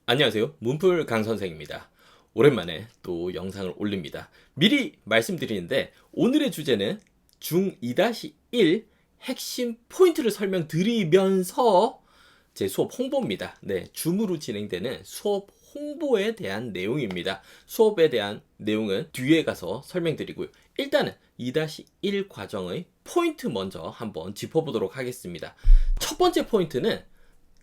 안녕하세요. 문풀 강선생입니다. 오랜만에 또 영상을 올립니다. 미리 말씀드리는데 오늘의 주제는 중2-1 핵심 포인트를 설명드리면서 제 수업 홍보입니다. 네, 줌으로 진행되는 수업 홍보에 대한 내용입니다. 수업에 대한 내용은 뒤에 가서 설명드리고요. 일단은 2-1 과정의 포인트 먼저 한번 짚어보도록 하겠습니다. 첫 번째 포인트는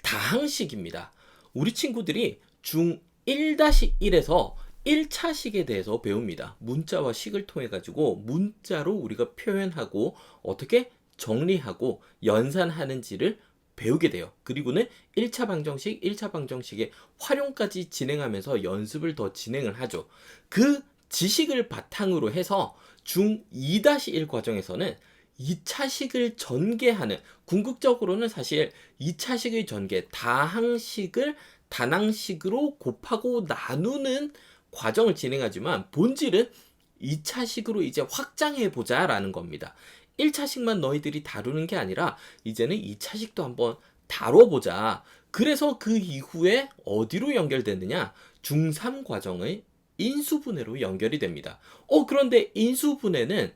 다항식입니다. 우리 친구들이 중1-1에서 1차식에 대해서 배웁니다. 문자와 식을 통해 가지고 문자로 우리가 표현하고 어떻게 정리하고 연산하는지를 배우게 돼요. 그리고는 1차 방정식, 1차 방정식의 활용까지 진행하면서 연습을 더 진행을 하죠. 그 지식을 바탕으로 해서 중2-1 과정에서는 2차식을 전개하는, 궁극적으로는 사실 2차식의 전개, 다항식을 단항식으로 곱하고 나누는 과정을 진행하지만 본질은 2차식으로 이제 확장해 보자라는 겁니다. 1차식만 너희들이 다루는 게 아니라 이제는 2차식도 한번 다뤄보자. 그래서 그 이후에 어디로 연결되느냐? 중3 과정의 인수분해로 연결이 됩니다. 그런데 인수분해는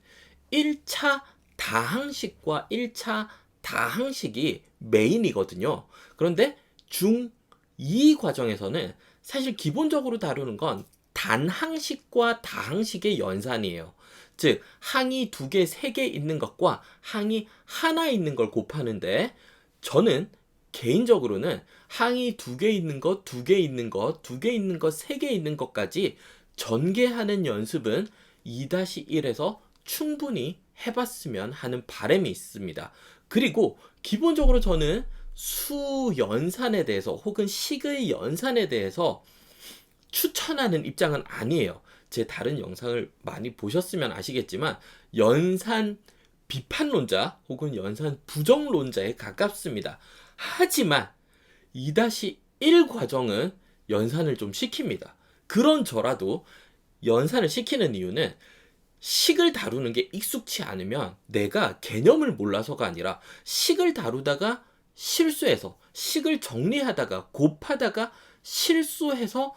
1차 다항식과 1차 다항식이 메인이거든요. 그런데 중2 과정에서는 사실 기본적으로 다루는 건 단항식과 다항식의 연산이에요. 즉 항이 2개, 3개 있는 것과 항이 하나 있는 걸 곱하는데, 저는 개인적으로는 항이 2개 있는 것, 2개 있는 것, 2개 있는 것, 3개 있는 것까지 전개하는 연습은 2-1에서 충분히 해봤으면 하는 바람이 있습니다. 그리고 기본적으로 저는 수 연산에 대해서 혹은 식의 연산에 대해서 추천하는 입장은 아니에요. 제 다른 영상을 많이 보셨으면 아시겠지만 연산 비판론자 혹은 연산 부정론자에 가깝습니다. 하지만 2-1 과정은 연산을 좀 시킵니다. 그런 저라도 연산을 시키는 이유는 식을 다루는 게 익숙치 않으면 내가 개념을 몰라서가 아니라 식을 다루다가 실수해서, 식을 정리하다가 곱하다가 실수해서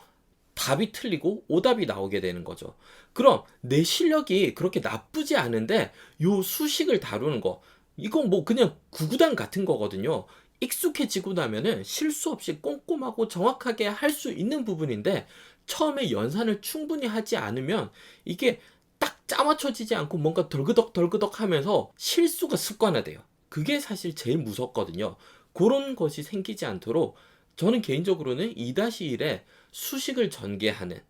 답이 틀리고 오답이 나오게 되는 거죠. 그럼 내 실력이 그렇게 나쁘지 않은데 요 수식을 다루는 거, 이건 뭐 그냥 구구단 같은 거거든요. 익숙해지고 나면은 실수 없이 꼼꼼하고 정확하게 할 수 있는 부분인데, 처음에 연산을 충분히 하지 않으면 이게 딱 짜맞춰지지 않고 뭔가 덜그덕 하면서 실수가 습관화돼요. 그게 사실 제일 무섭거든요. 그런 것이 생기지 않도록 저는 개인적으로는 2-1에 수식을 전개하는,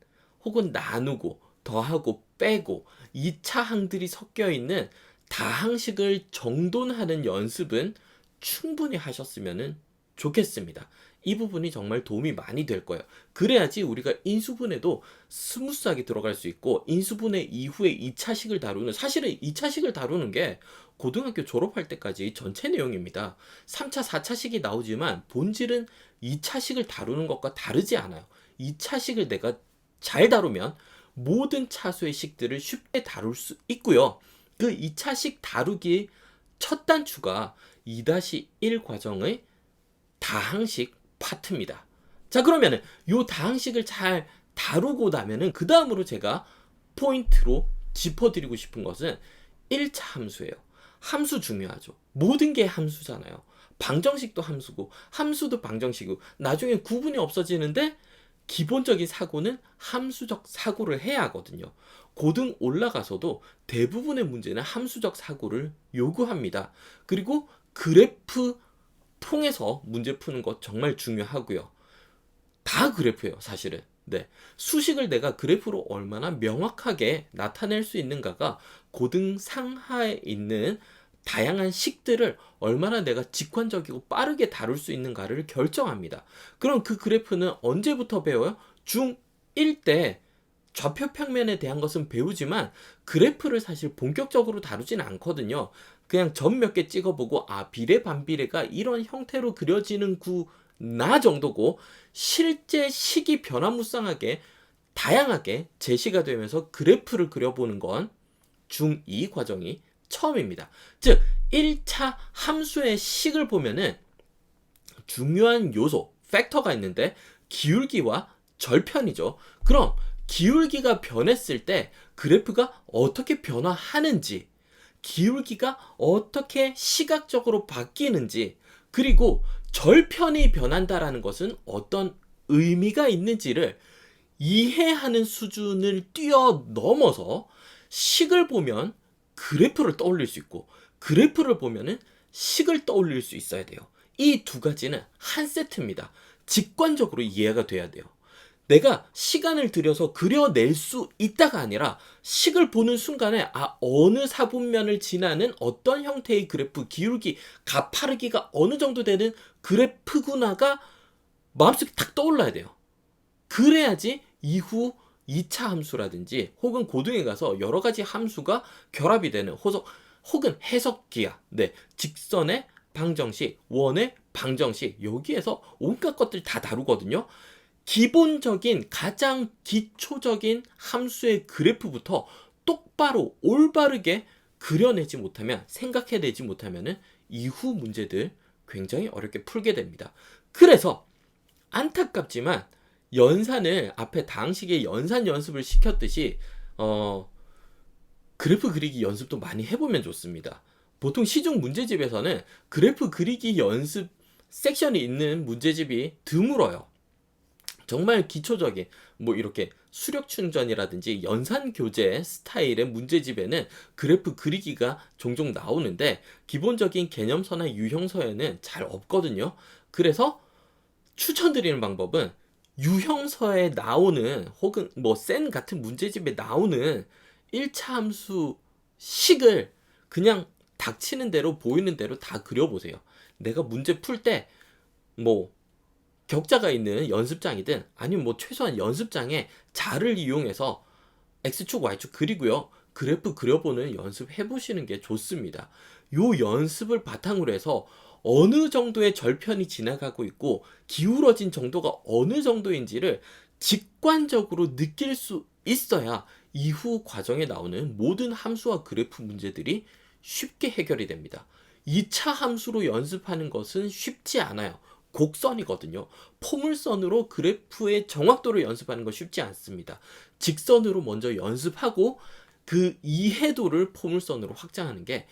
혹은 나누고 더하고 빼고 2차 항들이 섞여 있는 다항식을 정돈하는 연습은 충분히 하셨으면 좋겠습니다. 이 부분이 정말 도움이 많이 될 거예요. 그래야지 우리가 인수분해도 스무스하게 들어갈 수 있고, 인수분해 이후에 2차식을 다루는, 사실은 2차식을 다루는 게 고등학교 졸업할 때까지 전체 내용입니다. 3차, 4차식이 나오지만 본질은 2차식을 다루는 것과 다르지 않아요. 2차식을 내가 잘 다루면 모든 차수의 식들을 쉽게 다룰 수 있고요. 그 2차식 다루기 첫 단추가 2-1 과정의 다항식 파트입니다. 자, 그러면은 요 다항식을 잘 다루고 나면은 그 다음으로 제가 포인트로 짚어드리고 싶은 것은 1차 함수예요. 함수 중요하죠. 모든 게 함수잖아요. 방정식도 함수고 함수도 방정식이고 나중에 구분이 없어지는데, 기본적인 사고는 함수적 사고를 해야 하거든요. 고등 올라가서도 대부분의 문제는 함수적 사고를 요구합니다. 그리고 그래프 통해서 문제 푸는 것 정말 중요하고요. 다 그래프예요, 사실은. 네. 수식을 내가 그래프로 얼마나 명확하게 나타낼 수 있는가가 고등 상하에 있는 다양한 식들을 얼마나 내가 직관적이고 빠르게 다룰 수 있는가를 결정합니다. 그럼 그 그래프는 언제부터 배워요? 중1 때 좌표 평면에 대한 것은 배우지만 그래프를 사실 본격적으로 다루진 않거든요. 그냥 점 몇 개 찍어보고 비례 반비례가 이런 형태로 그려지는구나 정도고, 실제 식이 변화무쌍하게 다양하게 제시가 되면서 그래프를 그려보는 건 중2 과정이 처음입니다. 즉 1차 함수의 식을 보면은 중요한 요소, 팩터가 있는데 기울기와 절편이죠. 그럼 기울기가 변했을 때 그래프가 어떻게 변화하는지, 기울기가 어떻게 시각적으로 바뀌는지, 그리고 절편이 변한다라는 것은 어떤 의미가 있는지를 이해하는 수준을 뛰어넘어서 식을 보면 그래프를 떠올릴 수 있고, 그래프를 보면은 식을 떠올릴 수 있어야 돼요. 이 두 가지는 한 세트입니다. 직관적으로 이해가 돼야 돼요. 내가 시간을 들여서 그려낼 수 있다가 아니라 식을 보는 순간에 어느 사분면을 지나는 어떤 형태의 그래프, 기울기, 가파르기가 어느 정도 되는 그래프구나가 마음속에 탁 떠올라야 돼요. 그래야지 이후 2차 함수라든지 혹은 고등에 가서 여러 가지 함수가 결합이 되는 혹은 해석기야. 네, 직선의 방정식, 원의 방정식, 여기에서 온갖 것들 다 다루거든요. 기본적인 가장 기초적인 함수의 그래프부터 똑바로 올바르게 그려내지 못하면, 생각해내지 못하면 이후 문제들 굉장히 어렵게 풀게 됩니다. 그래서 안타깝지만 연산을 앞에 다항식의 연산 연습을 시켰듯이 그래프 그리기 연습도 많이 해보면 좋습니다. 보통 시중 문제집에서는 그래프 그리기 연습 섹션이 있는 문제집이 드물어요. 정말 기초적인 이렇게 수력 충전이라든지 연산 교재 스타일의 문제집에는 그래프 그리기가 종종 나오는데 기본적인 개념서나 유형서에는 잘 없거든요. 그래서 추천드리는 방법은 유형서에 나오는 혹은 센 같은 문제집에 나오는 1차 함수 식을 그냥 닥치는 대로 보이는 대로 다 그려보세요. 내가 문제 풀 때 격자가 있는 연습장이든 아니면 최소한 연습장에 자를 이용해서 X축, Y축 그리고요. 그래프 그려보는 연습 해보시는 게 좋습니다. 요 연습을 바탕으로 해서 어느 정도의 절편이 지나가고 있고 기울어진 정도가 어느 정도인지를 직관적으로 느낄 수 있어야 이후 과정에 나오는 모든 함수와 그래프 문제들이 쉽게 해결이 됩니다. 2차 함수로 연습하는 것은 쉽지 않아요. 곡선이거든요. 포물선으로 그래프의 정확도를 연습하는 건 쉽지 않습니다. 직선으로 먼저 연습하고 그 이해도를 포물선으로 확장하는 게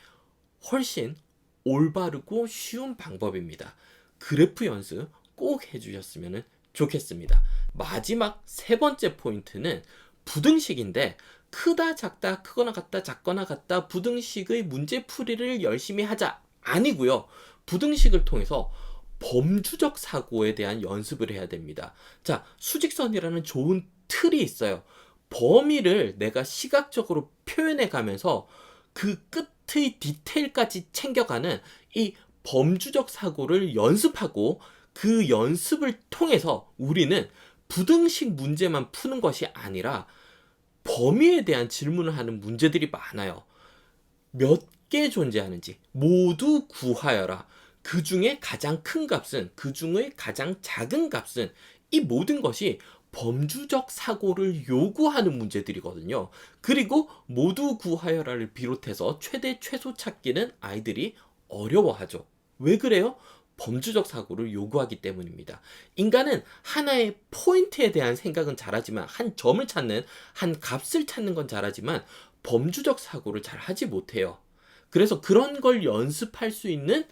훨씬 올바르고 쉬운 방법입니다. 그래프 연습 꼭 해주셨으면 좋겠습니다. 마지막 세 번째 포인트는 부등식인데 크다 작다 크거나 같다 작거나 같다 부등식의 문제풀이를 열심히 하자 아니고요. 부등식을 통해서 범주적 사고에 대한 연습을 해야 됩니다. 자, 수직선이라는 좋은 틀이 있어요. 범위를 내가 시각적으로 표현해 가면서 그 끝의 디테일까지 챙겨가는 이 범주적 사고를 연습하고 그 연습을 통해서 우리는 부등식 문제만 푸는 것이 아니라 범위에 대한 질문을 하는 문제들이 많아요. 몇 개 존재하는지 모두 구하여라. 그 중에 가장 큰 값은, 그 중에 가장 작은 값은, 이 모든 것이 범주적 사고를 요구하는 문제들이거든요. 그리고 모두 구하여라를 비롯해서 최대 최소 찾기는 아이들이 어려워하죠. 왜 그래요? 범주적 사고를 요구하기 때문입니다. 인간은 하나의 포인트에 대한 생각은 잘하지만, 한 점을 찾는, 한 값을 찾는 건 잘하지만 범주적 사고를 잘 하지 못해요. 그래서 그런 걸 연습할 수 있는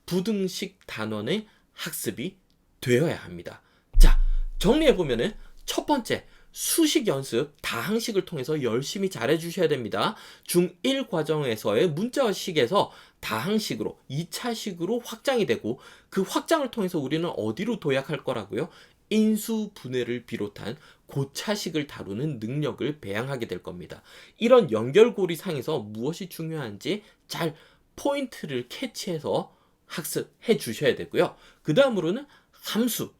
부등식 단원의 학습이 되어야 합니다. 자, 정리해보면은 첫 번째, 수식 연습, 다항식을 통해서 열심히 잘해 주셔야 됩니다. 중1 과정에서의 문자와 식에서 다항식으로, 2차식으로 확장이 되고 그 확장을 통해서 우리는 어디로 도약할 거라고요? 인수, 분해를 비롯한 고차식을 다루는 능력을 배양하게 될 겁니다. 이런 연결고리 상에서 무엇이 중요한지 잘 포인트를 캐치해서 학습해 주셔야 되고요. 그 다음으로는 함수.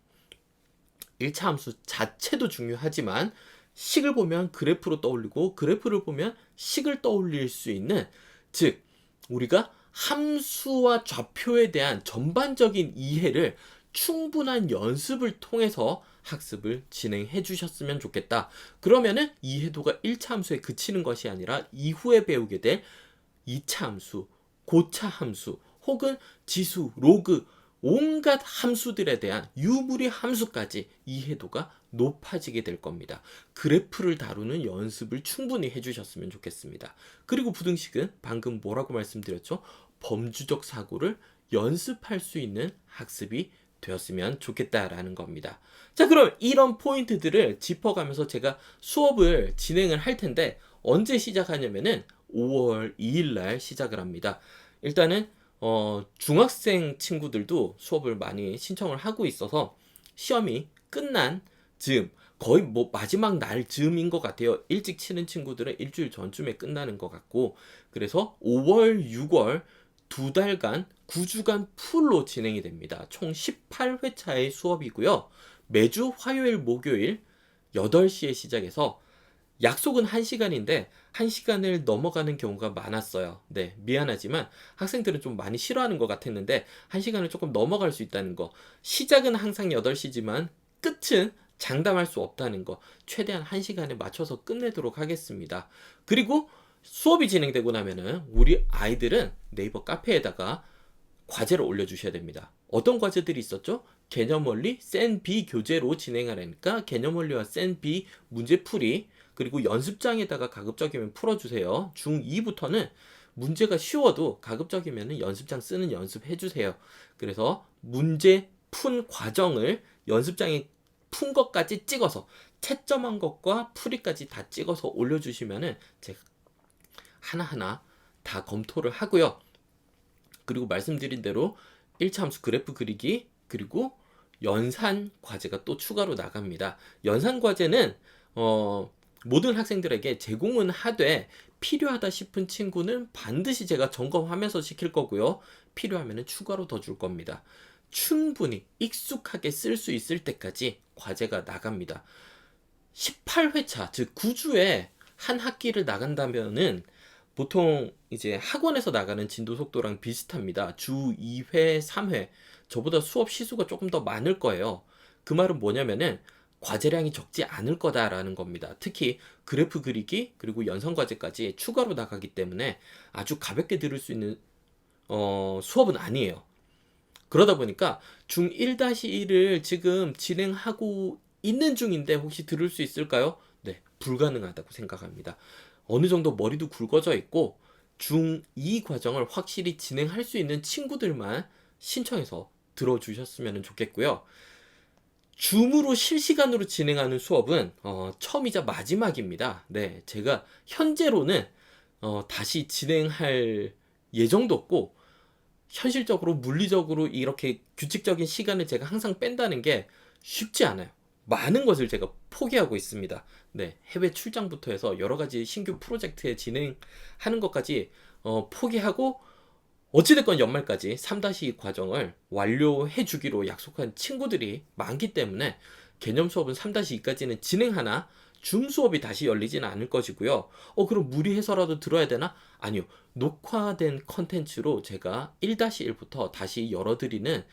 1차 함수 자체도 중요하지만 식을 보면 그래프로 떠올리고 그래프를 보면 식을 떠올릴 수 있는, 즉 우리가 함수와 좌표에 대한 전반적인 이해를 충분한 연습을 통해서 학습을 진행해 주셨으면 좋겠다. 그러면은 이해도가 1차 함수에 그치는 것이 아니라 이후에 배우게 될 2차 함수, 고차 함수, 혹은 지수, 로그, 온갖 함수들에 대한 유무리 함수까지 이해도가 높아지게 될 겁니다. 그래프를 다루는 연습을 충분히 해주셨으면 좋겠습니다. 그리고 부등식은 방금 뭐라고 말씀드렸죠? 범주적 사고를 연습할 수 있는 학습이 되었으면 좋겠다라는 겁니다. 자, 그럼 이런 포인트들을 짚어가면서 제가 수업을 진행을 할 텐데 언제 시작하냐면은 5월 2일 날 시작을 합니다. 일단은 중학생 친구들도 수업을 많이 신청을 하고 있어서 시험이 끝난 즈음, 거의 뭐 마지막 날 즈음인 것 같아요. 일찍 치는 친구들은 일주일 전쯤에 끝나는 것 같고, 그래서 5월, 6월 2달간 9주간 풀로 진행이 됩니다. 총 18회차의 수업이고요. 매주 화요일, 목요일 8시에 시작해서 약속은 1시간인데 1시간을 넘어가는 경우가 많았어요. 네, 미안하지만 학생들은 좀 많이 싫어하는 것 같았는데 1시간을 조금 넘어갈 수 있다는 거. 시작은 항상 8시지만 끝은 장담할 수 없다는 거. 최대한 1시간에 맞춰서 끝내도록 하겠습니다. 그리고 수업이 진행되고 나면은 우리 아이들은 네이버 카페에다가 과제를 올려주셔야 됩니다. 어떤 과제들이 있었죠? 개념원리 센 B 교재로 진행하려니까 개념원리와 센 B 문제풀이, 그리고 연습장에다가 가급적이면 풀어주세요. 중2부터는 문제가 쉬워도 가급적이면 연습장 쓰는 연습 해주세요. 그래서 문제 푼 과정을 연습장에 푼 것까지 찍어서 채점한 것과 풀이까지 다 찍어서 올려주시면은 제가 하나하나 다 검토를 하고요. 그리고 말씀드린 대로 1차 함수 그래프 그리기, 그리고 연산 과제가 또 추가로 나갑니다. 연산 과제는 모든 학생들에게 제공은 하되 필요하다 싶은 친구는 반드시 제가 점검하면서 시킬 거고요. 필요하면 추가로 더 줄 겁니다. 충분히 익숙하게 쓸 수 있을 때까지 과제가 나갑니다. 18회차, 즉 9주에 한 학기를 나간다면은 보통 이제 학원에서 나가는 진도 속도랑 비슷합니다. 주 2회, 3회. 저보다 수업 시수가 조금 더 많을 거예요. 그 말은 뭐냐면은 과제량이 적지 않을 거다라는 겁니다. 특히 그래프 그리기 그리고 연산 과제까지 추가로 나가기 때문에 아주 가볍게 들을 수 있는 수업은 아니에요. 그러다 보니까 중 1-1을 지금 진행하고 있는 중인데 혹시 들을 수 있을까요? 네, 불가능하다고 생각합니다. 어느 정도 머리도 굵어져 있고 중2 과정을 확실히 진행할 수 있는 친구들만 신청해서 들어주셨으면 좋겠고요. 줌으로 실시간으로 진행하는 수업은 처음이자 마지막입니다. 네, 제가 현재로는 다시 진행할 예정도 없고 현실적으로 물리적으로 이렇게 규칙적인 시간을 제가 항상 뺀다는 게 쉽지 않아요. 많은 것을 제가 포기하고 있습니다. 네, 해외 출장부터 해서 여러 가지 신규 프로젝트에 진행하는 것까지 포기하고 어찌됐건 연말까지 3-2 과정을 완료해 주기로 약속한 친구들이 많기 때문에 개념 수업은 3-2까지는 진행하나 줌 수업이 다시 열리지는 않을 것이고요. 그럼 무리해서라도 들어야 되나? 아니요. 녹화된 컨텐츠로 제가 1-1부터 다시 열어드리는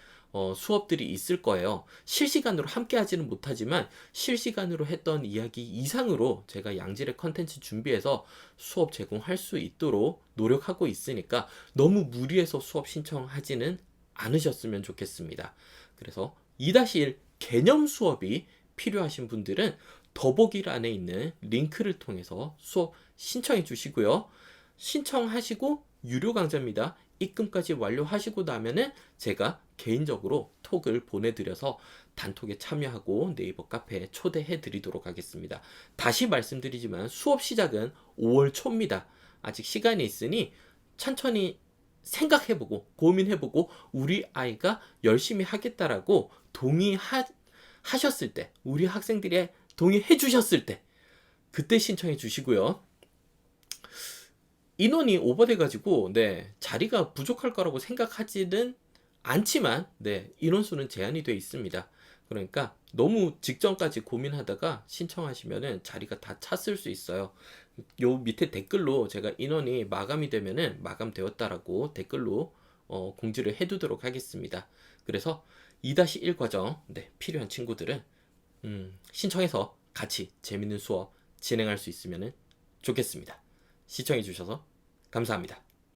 수업들이 있을 거예요. 실시간으로 함께 하지는 못하지만 실시간으로 했던 이야기 이상으로 제가 양질의 컨텐츠 준비해서 수업 제공할 수 있도록 노력하고 있으니까 너무 무리해서 수업 신청하지는 않으셨으면 좋겠습니다. 그래서 2-1 개념 수업이 필요하신 분들은 더보기란에 있는 링크를 통해서 수업 신청해 주시고요. 신청하시고 유료 강좌입니다. 입금까지 완료하시고 나면은 제가 개인적으로 톡을 보내드려서 단톡에 참여하고 네이버 카페에 초대해 드리도록 하겠습니다. 다시 말씀드리지만 수업 시작은 5월 초입니다. 아직 시간이 있으니 천천히 생각해보고 고민해보고 우리 아이가 열심히 하겠다라고 동의하셨을 때, 우리 학생들이 동의해 주셨을 때 그때 신청해 주시고요. 인원이 오버돼가지고 자리가 부족할 거라고 생각하지는 않지만 인원수는 제한이 되어 있습니다. 그러니까 너무 직전까지 고민하다가 신청하시면은 자리가 다 찼을 수 있어요. 요 밑에 댓글로 제가 인원이 마감이 되면은 마감되었다라고 댓글로 공지를 해두도록 하겠습니다. 그래서 2-1 과정 필요한 친구들은 신청해서 같이 재밌는 수업 진행할 수 있으면 좋겠습니다. 시청해 주셔서 감사합니다.